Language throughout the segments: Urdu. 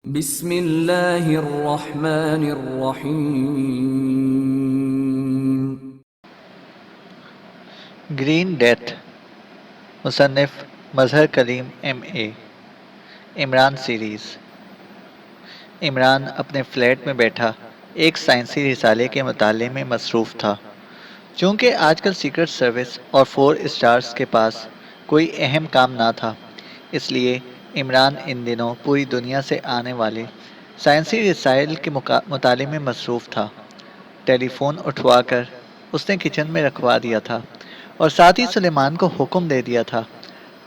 بسم اللہ الرحمن الرحیم۔ گرین ڈیتھ، مصنف مظہر کلیم ایم اے۔ عمران سیریز۔ عمران اپنے فلیٹ میں بیٹھا ایک سائنسی رسالے کے مطالعے میں مصروف تھا۔ چونکہ آج کل سیکرٹ سروس اور 4 اسٹارز کے پاس کوئی اہم کام نہ تھا، اس لیے عمران ان دنوں پوری دنیا سے آنے والے سائنسی رسائل کے مطالعے میں مصروف تھا۔ ٹیلی فون اٹھوا کر اس نے کچن میں رکھوا دیا تھا اور ساتھ ہی سلیمان کو حکم دے دیا تھا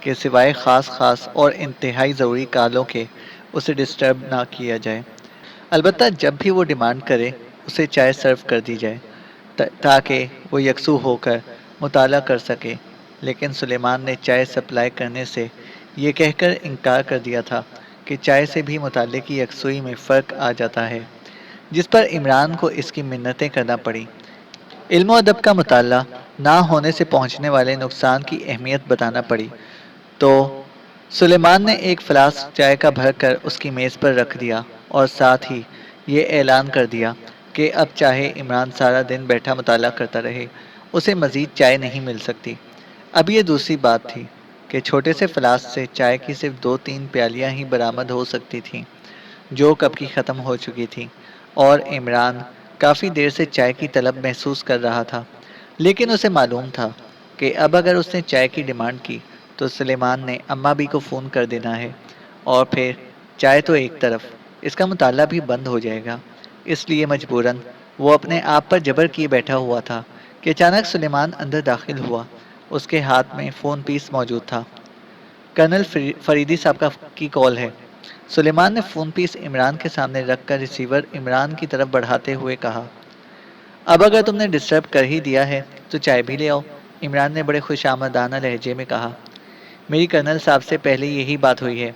کہ سوائے خاص اور انتہائی ضروری کالوں کے اسے ڈسٹرب نہ کیا جائے، البتہ جب بھی وہ ڈیمانڈ کرے اسے چائے سرو کر دی جائے تاکہ وہ یکسو ہو کر مطالعہ کر سکے۔ لیکن سلیمان نے چائے سپلائی کرنے سے یہ کہہ کر انکار کر دیا تھا کہ چائے سے بھی مطالعے کی یکسوئی میں فرق آ جاتا ہے، جس پر عمران کو اس کی منتیں کرنا پڑیں۔ علم و ادب کا مطالعہ نہ ہونے سے پہنچنے والے نقصان کی اہمیت بتانا پڑی تو سلیمان نے ایک فلاسک چائے کا بھر کر اس کی میز پر رکھ دیا اور ساتھ ہی یہ اعلان کر دیا کہ اب چاہے عمران سارا دن بیٹھا مطالعہ کرتا رہے، اسے مزید چائے نہیں مل سکتی۔ اب یہ دوسری بات تھی کہ چھوٹے سے فلاسک سے چائے کی صرف 2-3 پیالیاں ہی برآمد ہو سکتی تھیں، جو کب کی ختم ہو چکی تھیں، اور عمران کافی دیر سے چائے کی طلب محسوس کر رہا تھا۔ لیکن اسے معلوم تھا کہ اب اگر اس نے چائے کی ڈیمانڈ کی تو سلیمان نے اماں بھی کو فون کر دینا ہے، اور پھر چائے تو ایک طرف، اس کا مطالعہ بھی بند ہو جائے گا۔ اس لیے مجبوراً وہ اپنے آپ پر جبر کیے بیٹھا ہوا تھا کہ اچانک سلیمان اندر داخل ہوا۔ اس کے ہاتھ میں فون پیس موجود تھا۔ کرنل فریدی صاحب کی کال ہے۔ سلیمان نے فون پیس عمران کے سامنے رکھ کر ریسیور عمران کی طرف بڑھاتے ہوئے کہا، اب اگر تم نے ڈسٹرب کر ہی دیا ہے تو چائے بھی لے آؤ۔ عمران نے بڑے خوش آمدانہ لہجے میں کہا، میری کرنل صاحب سے پہلے یہی بات ہوئی ہے۔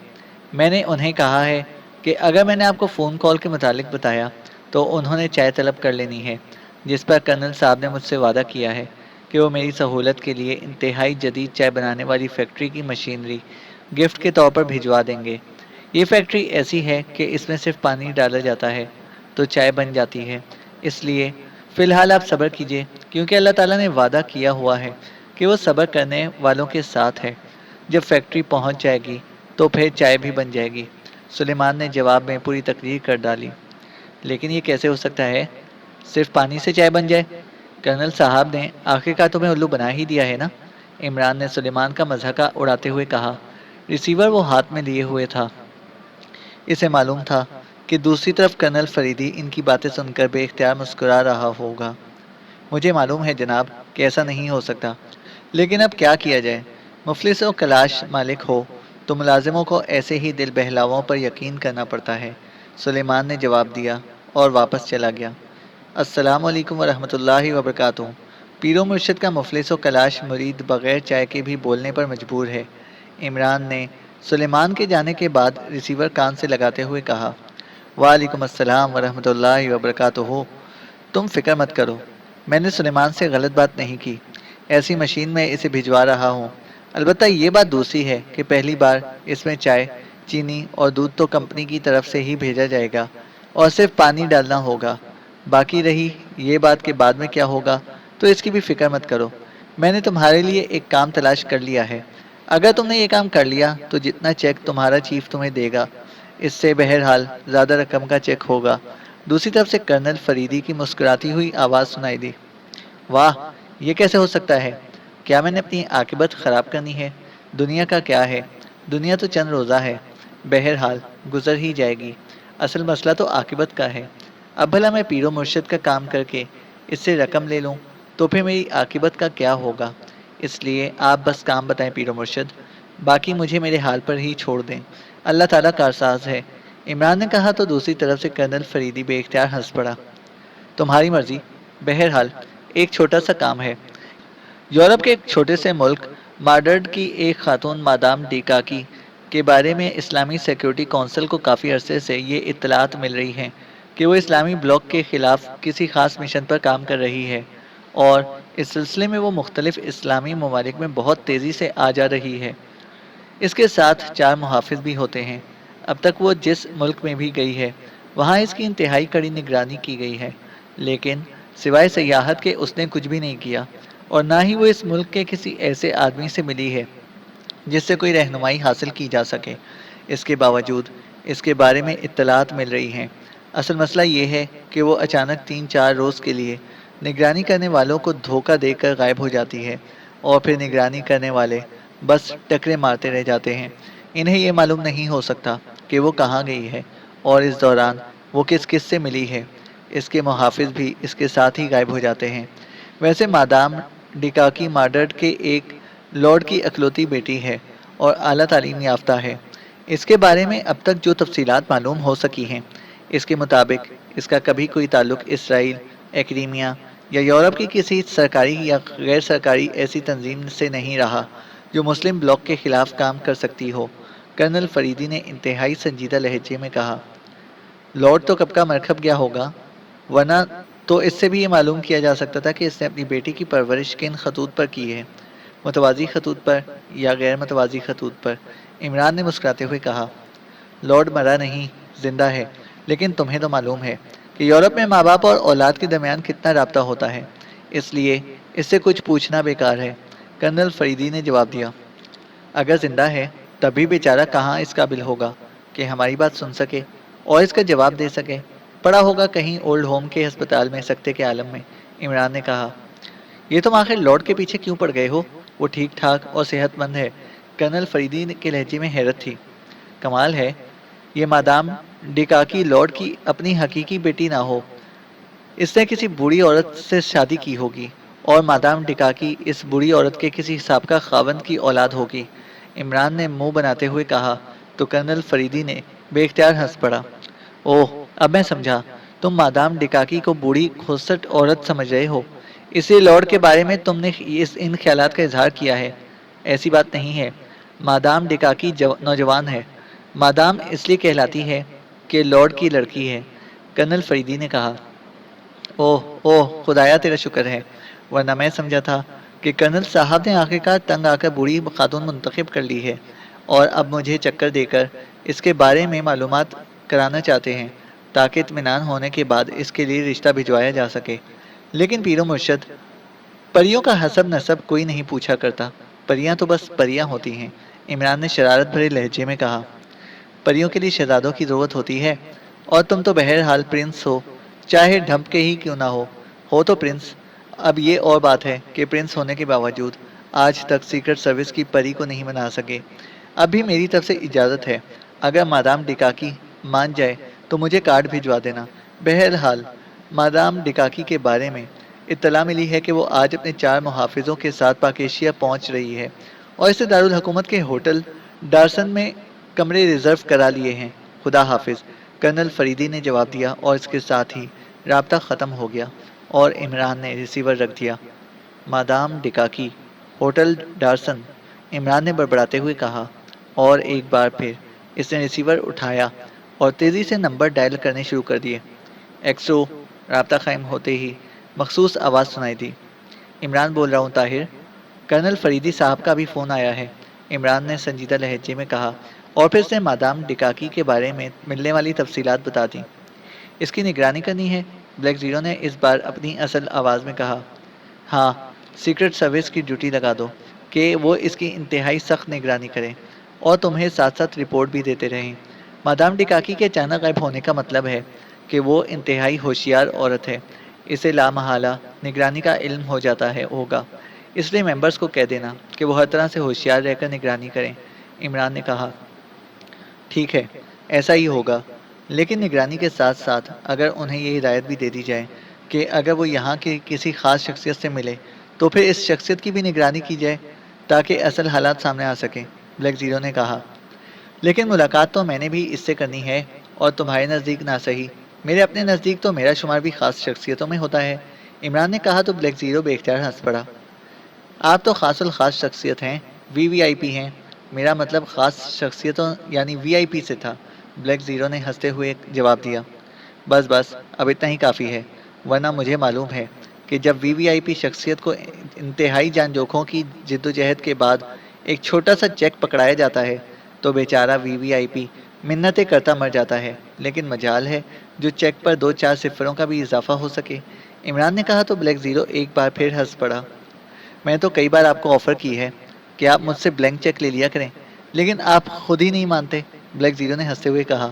میں نے انہیں کہا ہے کہ اگر میں نے آپ کو فون کال کے متعلق بتایا تو انہوں نے چائے طلب کر لینی ہے، جس پر کرنل صاحب نے مجھ سے وعدہ کیا ہے کہ وہ میری سہولت کے لیے انتہائی جدید چائے بنانے والی فیکٹری کی مشینری گفٹ کے طور پر بھجوا دیں گے۔ یہ فیکٹری ایسی ہے کہ اس میں صرف پانی ڈالا جاتا ہے تو چائے بن جاتی ہے۔ اس لیے فی الحال آپ صبر کیجئے، کیونکہ اللہ تعالیٰ نے وعدہ کیا ہوا ہے کہ وہ صبر کرنے والوں کے ساتھ ہے۔ جب فیکٹری پہنچ جائے گی تو پھر چائے بھی بن جائے گی۔ سلیمان نے جواب میں پوری تقریر کر ڈالی، لیکن یہ کیسے ہو سکتا ہے؟ صرف پانی سے چائے بن جائے؟ کرنل صاحب نے آخرکار تمہیں الو بنا ہی دیا ہے نا؟ عمران نے سلیمان کا مضحکہ اڑاتے ہوئے کہا۔ ریسیور وہ ہاتھ میں لیے ہوئے تھا۔ اسے معلوم تھا کہ دوسری طرف کرنل فریدی ان کی باتیں سن کر بے اختیار مسکرا رہا ہوگا۔ مجھے معلوم ہے جناب کہ ایسا نہیں ہو سکتا، لیکن اب کیا کیا جائے؟ مفلس و کلاش مالک ہو تو ملازموں کو ایسے ہی دل بہلاووں پر یقین کرنا پڑتا ہے، سلیمان نے جواب دیا اور واپس چلا گیا۔ السلام علیکم ورحمۃ اللہ وبرکاتہ۔ پیر و مرشد کا مفلس و کلاش مرید بغیر چائے کے بھی بولنے پر مجبور ہے، عمران نے سلیمان کے جانے کے بعد ریسیور کان سے لگاتے ہوئے کہا۔ وعلیکم السلام ورحمۃ اللہ وبرکاتہ۔ تم فکر مت کرو، میں نے سلیمان سے غلط بات نہیں کی، ایسی مشین میں اسے بھجوا رہا ہوں۔ البتہ یہ بات دوسری ہے کہ پہلی بار اس میں چائے، چینی اور دودھ تو کمپنی کی طرف سے ہی بھیجا جائے گا اور صرف پانی ڈالنا ہوگا۔ باقی رہی یہ بات کہ بعد میں کیا ہوگا تو اس کی بھی فکر مت کرو، میں نے تمہارے لیے ایک کام تلاش کر لیا ہے۔ اگر تم نے یہ کام کر لیا تو جتنا چیک تمہارا چیف تمہیں دے گا اس سے بہرحال زیادہ رقم کا چیک ہوگا۔ دوسری طرف سے کرنل فریدی کی مسکراتی ہوئی آواز سنائی دی۔ واہ، یہ کیسے ہو سکتا ہے؟ کیا میں نے اپنی عاقبت خراب کرنی ہے؟ دنیا کا کیا ہے؟ دنیا تو چند روزہ ہے، بہرحال گزر ہی جائے گی۔ اصل مسئلہ تو عاقبت کا ہے۔ اب بھلا میں پیر و مرشد کا کام کر کے اس سے رقم لے لوں تو پھر میری عاقبت کا کیا ہوگا؟ اس لیے آپ بس کام بتائیں پیر و مرشد، باقی مجھے میرے حال پر ہی چھوڑ دیں، اللہ تعالیٰ کارساز ہے۔ عمران نے کہا تو دوسری طرف سے کرنل فریدی بے اختیار ہنس پڑا۔ تمہاری مرضی، بہرحال ایک چھوٹا سا کام ہے۔ یورپ کے ایک چھوٹے سے ملک ماڈرڈ کی ایک خاتون مادام ڈیکاکی کے بارے میں اسلامی سیکیورٹی کونسل کو کافی عرصے سے یہ اطلاعات مل رہی ہیں کہ وہ اسلامی بلاک کے خلاف کسی خاص مشن پر کام کر رہی ہے، اور اس سلسلے میں وہ مختلف اسلامی ممالک میں بہت تیزی سے آ جا رہی ہے۔ اس کے ساتھ 4 محافظ بھی ہوتے ہیں۔ اب تک وہ جس ملک میں بھی گئی ہے وہاں اس کی انتہائی کڑی نگرانی کی گئی ہے، لیکن سوائے سیاحت کے اس نے کچھ بھی نہیں کیا، اور نہ ہی وہ اس ملک کے کسی ایسے آدمی سے ملی ہے جس سے کوئی رہنمائی حاصل کی جا سکے۔ اس کے باوجود اس کے بارے میں اطلاعات مل رہی ہیں۔ اصل مسئلہ یہ ہے کہ وہ اچانک 3-4 روز کے لیے نگرانی کرنے والوں کو دھوکہ دے کر غائب ہو جاتی ہے، اور پھر نگرانی کرنے والے بس ٹکرے مارتے رہ جاتے ہیں۔ انہیں یہ معلوم نہیں ہو سکتا کہ وہ کہاں گئی ہے اور اس دوران وہ کس کس سے ملی ہے۔ اس کے محافظ بھی اس کے ساتھ ہی غائب ہو جاتے ہیں۔ ویسے مادام ڈکاکی مارڈرڈ کے ایک لارڈ کی اکلوتی بیٹی ہے اور اعلیٰ تعلیم یافتہ ہے۔ اس کے بارے میں اب تک جو تفصیلات معلوم ہو سکی ہیں، اس کے مطابق اس کا کبھی کوئی تعلق اسرائیل، ایکڈیمیا یا یورپ کی کسی سرکاری یا غیر سرکاری ایسی تنظیم سے نہیں رہا جو مسلم بلاک کے خلاف کام کر سکتی ہو۔ کرنل فریدی نے انتہائی سنجیدہ لہجے میں کہا، لارڈ تو کب کا مرکب گیا ہوگا، ورنہ تو اس سے بھی یہ معلوم کیا جا سکتا تھا کہ اس نے اپنی بیٹی کی پرورش کن خطوط پر کی ہے، متوازی خطوط پر یا غیر متوازی خطوط پر۔ عمران نے مسکراتے ہوئے کہا، لارڈ مرا نہیں، زندہ ہے، لیکن تمہیں تو معلوم ہے کہ یورپ میں ماں باپ اور اولاد کے درمیان کتنا رابطہ ہوتا ہے، اس لیے اس سے کچھ پوچھنا بیکار ہے۔ کرنل فریدی نے جواب دیا، اگر زندہ ہے تب بھی بیچارہ کہاں اس قابل ہوگا کہ ہماری بات سن سکے اور اس کا جواب دے سکے، پڑا ہوگا کہیں اولڈ ہوم کے ہسپتال میں سکتے کے عالم میں۔ عمران نے کہا، یہ تم آخر لارڈ کے پیچھے کیوں پڑ گئے ہو، وہ ٹھیک ٹھاک اور صحت مند ہے۔ کرنل فریدی کے لہجے میں حیرت تھی۔ کمال ہے، یہ مادام ڈکاکی لارڈ کی اپنی حقیقی بیٹی نہ ہو، اس نے کسی بوڑھی عورت سے شادی کی ہوگی، اور مادام ڈکاکی اس بوڑھی عورت کے کسی سابقہ خاوند کی اولاد ہوگی۔ عمران نے منہ بناتے ہوئے کہا تو کرنل فریدی نے بے اختیار ہنس پڑا۔ اوہ، اب میں سمجھا، تم مادام ڈکاکی کو بوڑھی کھوسٹ عورت سمجھ رہے ہو، اس لیے لارڈ کے بارے میں تم نے ان خیالات کا اظہار کیا ہے۔ ایسی بات نہیں ہے، مادام ڈکاکی نوجوان ہے، مادام اس لیے کہلاتی ہے کہ لارڈ کی لڑکی ہے۔ کرنل فریدی نے کہا، اوہ اوہ، خدایا تیرا شکر ہے، ورنہ میں سمجھا تھا کہ کرنل صاحب نے آخرکار تنگ آ کر بوڑھی خاتون منتخب کر لی ہے، اور اب مجھے چکر دے کر اس کے بارے میں معلومات کرانا چاہتے ہیں تاکہ اطمینان ہونے کے بعد اس کے لیے رشتہ بھجوایا جا سکے۔ لیکن پیر و مرشد، پریوں کا حسب نسب کوئی نہیں پوچھا کرتا، پریاں تو بس پریاں ہوتی ہیں۔ عمران نے شرارت بھرے لہجے میں کہا، پریوں کے لیے شہزادوں کی ضرورت ہوتی ہے، اور تم تو بہرحال پرنس ہو، چاہے ڈھمپ کے ہی کیوں نہ ہو تو پرنس۔ اب یہ اور بات ہے کہ پرنس ہونے کے باوجود آج تک سیکرٹ سروس کی پری کو نہیں بنا سکے۔ اب بھی میری طرف سے اجازت ہے، اگر مادام ڈکاکی مان جائے تو مجھے کارڈ بھجوا دینا۔ بہرحال مادام ڈکاکی کے بارے میں اطلاع ملی ہے کہ وہ آج اپنے 4 محافظوں کے ساتھ پاکیشیا پہنچ رہی ہے، اور اسے دارالحکومت کے ہوٹل ڈارسن میں کمرے ریزرو کرا لیے ہیں۔ خدا حافظ، کرنل فریدی نے جواب دیا، اور اس کے ساتھ ہی رابطہ ختم ہو گیا اور عمران نے ریسیور رکھ دیا۔ مادام ڈکاکی، ہوٹل ڈارسن، عمران نے بڑبڑاتے ہوئے کہا، اور ایک بار پھر اس نے ریسیور اٹھایا اور تیزی سے نمبر ڈائل کرنے شروع کر دیے۔ ایکسو، رابطہ قائم ہوتے ہی مخصوص آواز سنائی دی، عمران بول رہا ہوں طاہر، کرنل فریدی صاحب کا بھی فون آیا ہے۔ عمران نے سنجیدہ لہجے میں کہا، اور پھر اس نے مادام ڈکاکی کے بارے میں ملنے والی تفصیلات بتا دیں۔ اس کی نگرانی کرنی ہے؟ بلیک زیرو نے اس بار اپنی اصل آواز میں کہا، ہاں، سیکرٹ سروس کی ڈیوٹی لگا دو کہ وہ اس کی انتہائی سخت نگرانی کریں، اور تمہیں ساتھ ساتھ رپورٹ بھی دیتے رہیں۔ مادام ڈکاکی کے اچانک غائب ہونے کا مطلب ہے کہ وہ انتہائی ہوشیار عورت ہے، اسے لامحالہ نگرانی کا علم ہو جاتا ہوگا، اس لیے ممبرز کو کہہ دینا کہ وہ ہر طرح سے ہوشیار رہ کر نگرانی کریں۔ عمران نے کہا، ٹھیک ہے، ایسا ہی ہوگا، لیکن نگرانی کے ساتھ ساتھ اگر انہیں یہ ہدایت بھی دے دی جائے کہ اگر وہ یہاں کی کسی خاص شخصیت سے ملے تو پھر اس شخصیت کی بھی نگرانی کی جائے تاکہ اصل حالات سامنے آ سکیں۔ بلیک زیرو نے کہا، لیکن ملاقات تو میں نے بھی اس سے کرنی ہے، اور تمہارے نزدیک نہ صحیح، میرے اپنے نزدیک تو میرا شمار بھی خاص شخصیتوں میں ہوتا ہے۔ عمران نے کہا تو بلیک زیرو بے اختیار ہنس پڑا۔ آپ تو خاص الخاص شخصیت ہیں، وی آئی پی ہیں، میرا مطلب خاص شخصیتوں یعنی وی آئی پی سے تھا۔ بلیک زیرو نے ہنستے ہوئے جواب دیا، بس بس، اب اتنا ہی کافی ہے، ورنہ مجھے معلوم ہے کہ جب وی آئی پی شخصیت کو انتہائی جان جوکھوں کی جدوجہد کے بعد ایک چھوٹا سا چیک پکڑایا جاتا ہے تو بیچارہ وی آئی پی منتیں کرتا مر جاتا ہے، لیکن مجال ہے جو چیک پر 2-4 صفروں کا بھی اضافہ ہو سکے۔ عمران نے کہا تو بلیک زیرو ایک بار پھر ہنس پڑا۔ میں تو کئی بار آپ کو آفر کی ہے کہ آپ مجھ سے بلینک چیک لے لیا کریں، لیکن آپ خود ہی نہیں مانتے، بلیک زیرو نے ہنستے ہوئے کہا۔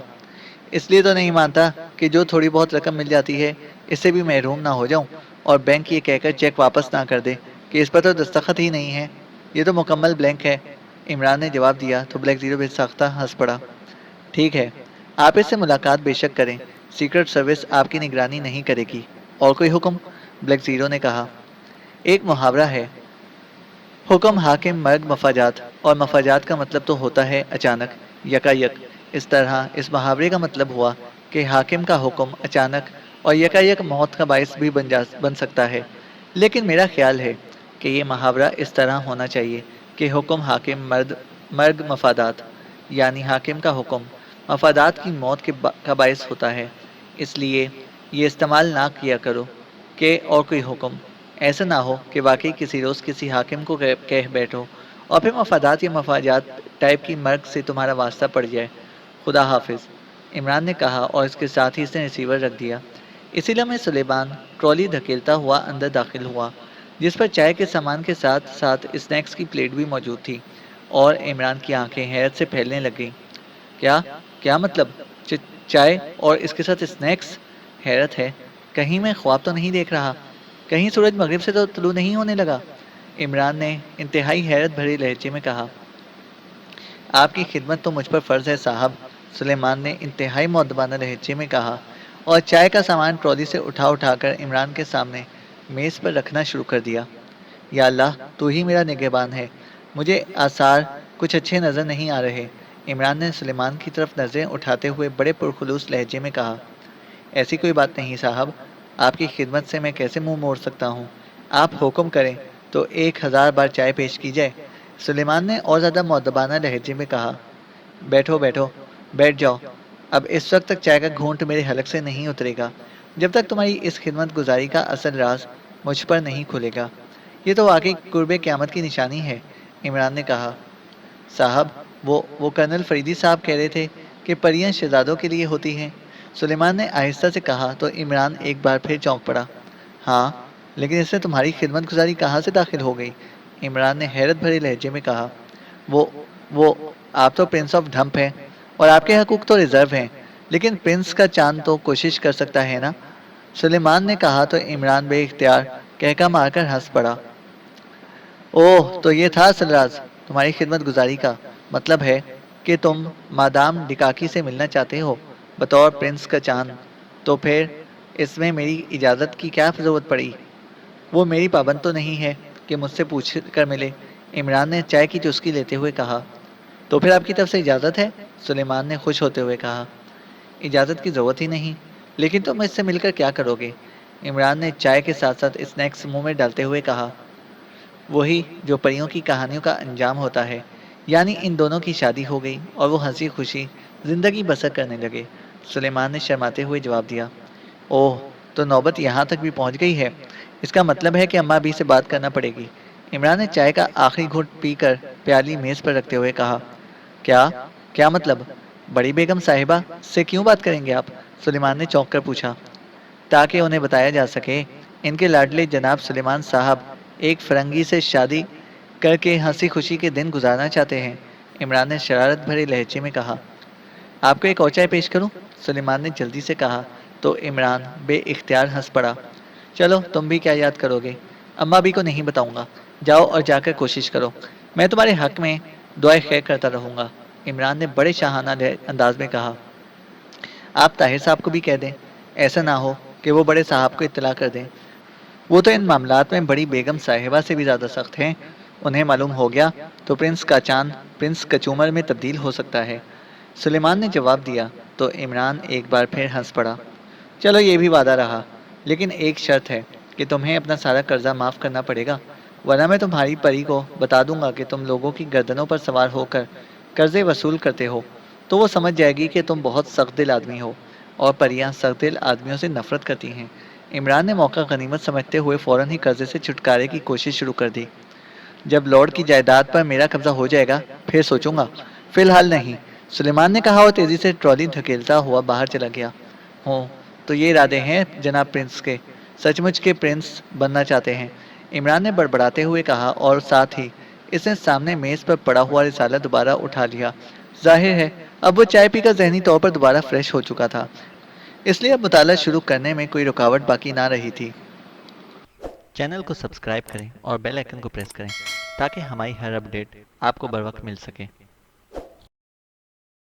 اس لیے تو نہیں مانتا کہ جو تھوڑی بہت رقم مل جاتی ہے اس سے بھی محروم نہ ہو جاؤں اور بینک یہ کہہ کر چیک واپس نہ کر دے کہ اس پر تو دستخط ہی نہیں ہے، یہ تو مکمل بلینک ہے۔ عمران نے جواب دیا تو بلیک زیرو بے ساختہ ہنس پڑا۔ ٹھیک ہے، آپ اس سے ملاقات بے شک کریں، سیکرٹ سروس آپ کی نگرانی نہیں کرے گی۔ اور کوئی حکم؟ بلیک زیرو نے کہا۔ ایک محاورہ ہے، حکم حاکم مرگ مفاجات، اور مفاجات کا مطلب تو ہوتا ہے اچانک، یکا یک۔ اس طرح اس محاورے کا مطلب ہوا کہ حاکم کا حکم اچانک اور یکا یک موت کا باعث بھی بن سکتا ہے، لیکن میرا خیال ہے کہ یہ محاورہ اس طرح ہونا چاہیے کہ حکم حاکم مرگ مفادات، یعنی حاکم کا حکم مفادات کی موت کا باعث ہوتا ہے۔ اس لیے یہ استعمال نہ کیا کرو کہ اور کوئی حکم، ایسا نہ ہو کہ واقعی کسی روز کسی حاکم کو کہہ بیٹھو اور پھر مفادات یا مفاجات ٹائپ کی مرگ سے تمہارا واسطہ پڑ جائے۔ خدا حافظ، عمران نے کہا اور اس کے ساتھ ہی اس نے ریسیور رکھ دیا۔ اسی لمحے سلیمان ٹرالی دھکیلتا ہوا اندر داخل ہوا، جس پر چائے کے سامان کے ساتھ ساتھ اسنیکس کی پلیٹ بھی موجود تھی، اور عمران کی آنکھیں حیرت سے پھیلنے لگ گئیں۔ کیا مطلب؟ چائے اور اس کے ساتھ اسنیکس؟ حیرت ہے، کہیں میں خواب تو نہیں دیکھ رہا؟ کہیں سورج مغرب سے تو طلوع نہیں ہونے لگا؟ عمران نے انتہائی حیرت بھری لہجے میں کہا۔ آپ کی خدمت تو مجھ پر فرض ہے صاحب، سلیمان نے انتہائی مؤدبانہ لہجے میں کہا، اور چائے کا سامان ٹرالی سے اٹھا کر عمران کے سامنے میز پر رکھنا شروع کر دیا۔ یا اللہ، تو ہی میرا نگہبان ہے، مجھے آثار کچھ اچھے نظر نہیں آ رہے، عمران نے سلیمان کی طرف نظریں اٹھاتے ہوئے بڑے پرخلوص لہجے میں کہا۔ ایسی کوئی بات نہیں صاحب، آپ کی خدمت سے میں کیسے منہ موڑ سکتا ہوں؟ آپ حکم کریں تو 1000 بار چائے پیش کی جائے، سلیمان نے اور زیادہ مؤدبانہ لہجے میں کہا۔ بیٹھ جاؤ، اب اس وقت تک چائے کا گھونٹ میرے حلق سے نہیں اترے گا جب تک تمہاری اس خدمت گزاری کا اصل راز مجھ پر نہیں کھلے گا۔ یہ تو واقعی قرب قیامت کی نشانی ہے، عمران نے کہا۔ صاحب، وہ کرنل فریدی صاحب کہہ رہے تھے کہ پریاں شہزادوں کے لیے ہوتی ہیں، سلیمان نے آہستہ سے کہا تو عمران ایک بار پھر چونک پڑا۔ ہاں، لیکن اس میں تمہاری خدمت گزاری کہاں سے داخل ہو گئی؟ عمران نے حیرت بھرے لہجے میں کہا۔ وہ آپ تو پرنس آف ڈھمپ ہیں اور آپ کے حقوق تو ریزرو ہیں، لیکن پرنس کا چاند تو کوشش کر سکتا ہے نا، سلیمان نے کہا تو عمران بے اختیار کہکا مار کر ہنس پڑا۔ اوہ، تو یہ تھا اصل راز تمہاری خدمت گزاری کا؟ مطلب ہے کہ تم مادام ڈکاکی سے ملنا چاہتے ہو بطور پرنس کا چاند، تو پھر اس میں میری اجازت کی کیا ضرورت پڑی؟ وہ میری پابند تو نہیں ہے کہ مجھ سے پوچھ کر ملے، عمران نے چائے کی چسکی لیتے ہوئے کہا۔ تو پھر آپ کی طرف سے اجازت ہے؟ سلیمان نے خوش ہوتے ہوئے کہا۔ اجازت کی ضرورت ہی نہیں، لیکن تم اس سے مل کر کیا کرو گے؟ عمران نے چائے کے ساتھ ساتھ اسنیکس منہ میں ڈالتے ہوئے کہا۔ وہی جو پریوں کی کہانیوں کا انجام ہوتا ہے، یعنی ان دونوں کی شادی ہو گئی اور وہ ہنسی خوشی زندگی بسر کرنے لگے، سلیمان نے شرماتے ہوئے جواب دیا۔ اوہ، تو نوبت یہاں تک بھی پہنچ گئی ہے، اس کا مطلب ہے کہ اماں ابی سے بات کرنا پڑے گی، عمران نے چائے کا آخری گھونٹ پی کر پیالی میز پر رکھتے ہوئے کہا۔ کیا مطلب؟ بڑی بیگم صاحبہ سے کیوں بات کریں گے آپ؟ سلیمان نے چونک کر پوچھا۔ تاکہ انہیں بتایا جا سکے ان کے لاڈلے جناب سلیمان صاحب ایک فرنگی سے شادی کر کے ہنسی خوشی کے دن گزارنا چاہتے ہیں، عمران نے شرارت بھرے لہجے میں کہا۔ آپ کو ایک اور چائے پیش کروں؟ سلیمان نے جلدی سے کہا تو عمران بے اختیار ہنس پڑا۔ چلو، تم بھی کیا یاد کرو گے، اماں بھی کو نہیں بتاؤں گا، جاؤ اور جا کر کوشش کرو، میں تمہارے حق میں دعائے خیر کرتا رہوں گا، عمران نے بڑے شاہانہ انداز میں کہا۔ آپ طاہر صاحب کو بھی کہہ دیں، ایسا نہ ہو کہ وہ بڑے صاحب کو اطلاع کر دیں، وہ تو ان معاملات میں بڑی بیگم صاحبہ سے بھی زیادہ سخت ہیں، انہیں معلوم ہو گیا تو پرنس کا چاند پرنس کچومر میں تبدیل ہو سکتا ہے، سلیمان نے جواب دیا تو عمران ایک بار پھر ہنس پڑا۔ چلو، یہ بھی وعدہ رہا، لیکن ایک شرط ہے کہ تمہیں اپنا سارا قرضہ معاف کرنا پڑے گا، ورنہ میں تمہاری پری کو بتا دوں گا کہ تم لوگوں کی گردنوں پر سوار ہو کر قرضے وصول کرتے ہو، تو وہ سمجھ جائے گی کہ تم بہت سخت دل آدمی ہو، اور پریاں سخت دل آدمیوں سے نفرت کرتی ہیں۔ عمران نے موقع غنیمت سمجھتے ہوئے فوراً ہی قرضے سے چھٹکارے کی کوشش شروع کر دی۔ جب لارڈ کی جائیداد پر میرا قبضہ ہو جائے گا پھر سوچوں گا، فی الحال نہیں، سلیمان نے کہا اور تیزی سے ٹرالی دھکیلتا ہوا باہر چلا گیا۔ ہوں تو یہ ارادے ہیں جناب پرنس کے، سچ مچ کے پرنس بننا چاہتے ہیں، عمران نے بڑبڑاتے ہوئے کہا، اور ساتھ ہی اس نے سامنے میز پر پڑا ہوا رسالہ دوبارہ اٹھا لیا۔ ظاہر ہے اب وہ چائے پی کر ذہنی طور پر دوبارہ فریش ہو چکا تھا، اس لیے اب مطالعہ شروع کرنے میں کوئی رکاوٹ باقی نہ رہی تھی۔ چینل کو سبسکرائب کریں اور بیل آئیکن کو پریس کریں تاکہ ہماری ہر اپڈیٹ آپ کو بر وقت مل سکے۔